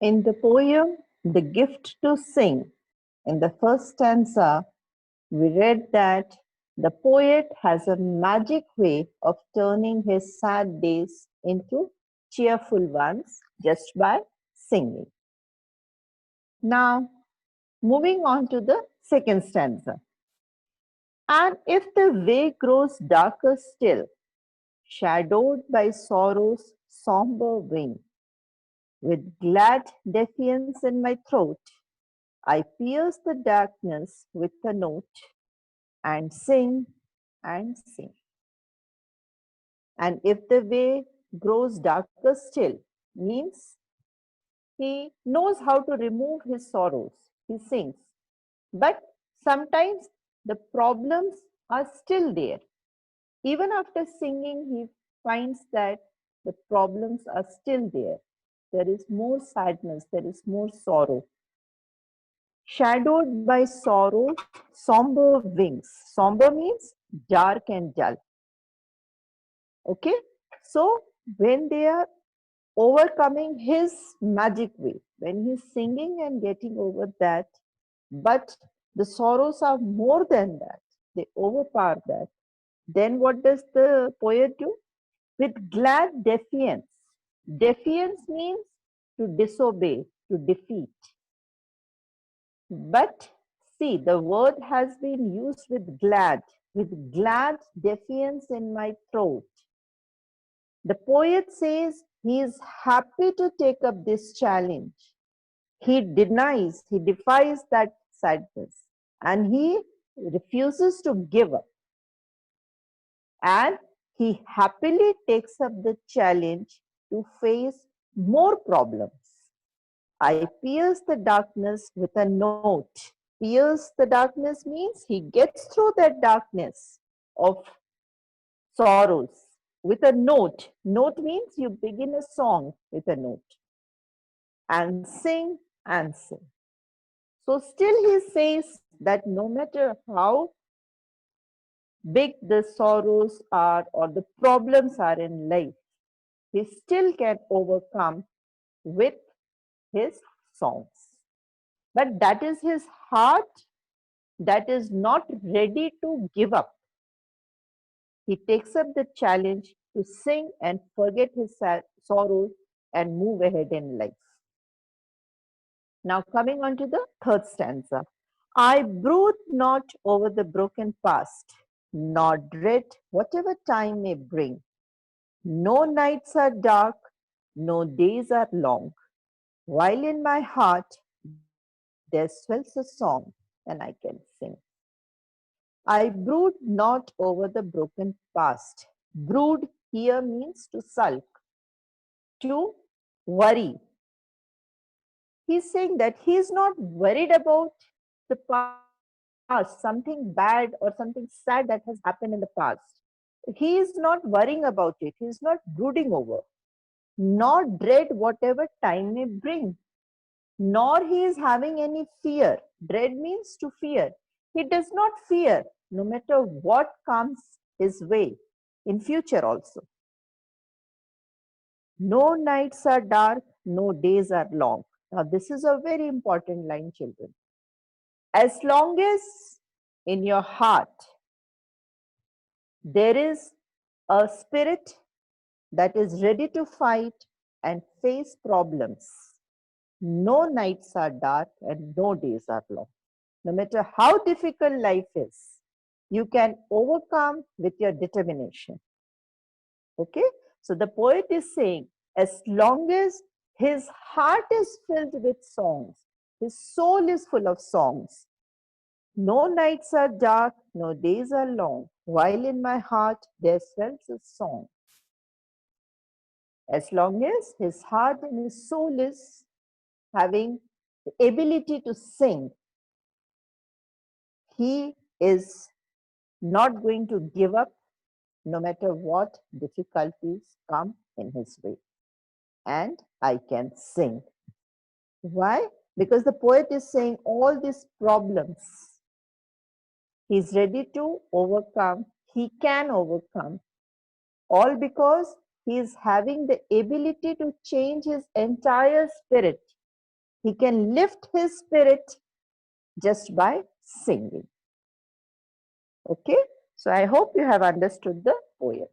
In the poem The Gift to Sing, in the first stanza, we read that the poet has a magic way of turning his sad days into cheerful ones just by singing. Now, moving on to the second stanza. And if the way grows darker still, shadowed by sorrow's somber wing, with glad defiance in my throat, I pierce the darkness with a note and sing and sing. And if the way grows darker still, means he knows how to remove his sorrows. He sings. But sometimes the problems are still there. Even after singing, he finds that the problems are still there. There is more sadness, there is more sorrow. Shadowed by sorrow, somber wings. Somber means dark and dull. Okay, so when they are overcoming his magic way, when he's singing and getting over that, but the sorrows are more than that, they overpower that, then what does the poet do? With glad defiance. Defiance means to disobey, to defeat. But see, the word has been used with glad defiance in my throat. The poet says he is happy to take up this challenge. He defies that sadness, and he refuses to give up. And he happily takes up the challenge to face more problems. I pierce the darkness with a note. Pierce the darkness means he gets through that darkness of sorrows with a note. Note means you begin a song with a note and sing and sing. So still he says that no matter how big the sorrows are or the problems are in life, he still can overcome with his songs. But that is his heart that is not ready to give up. He takes up the challenge to sing and forget his sorrows and move ahead in life. Now, coming on to the third stanza. I brood not over the broken past, nor dread whatever time may bring. No nights are dark, no days are long, while in my heart there swells a song and I can sing. I brood not over the broken past. Brood here means to sulk, to worry. He's saying that he's not worried about the past, something bad or something sad that has happened in the past. He is not worrying about it. He is not brooding over, nor dread whatever time may bring, nor he is having any fear. Dread means to fear. He does not fear no matter what comes his way in future also. No nights are dark, no days are long. Now, this is a very important line, children. As long as in your heart there is a spirit that is ready to fight and face problems, no nights are dark and no days are long. No matter how difficult life is, you can overcome with your determination. Okay? So the poet is saying, as long as his heart is filled with songs, his soul is full of songs, no nights are dark, no days are long, while in my heart there swells a song. As long as his heart and his soul is having the ability to sing, he is not going to give up no matter what difficulties come in his way. And I can sing. Why? Because the poet is saying all these problems, he's ready to overcome, he can overcome, all because he is having the ability to change his entire spirit He can lift his spirit just by singing. Okay, so I hope you have understood the poem.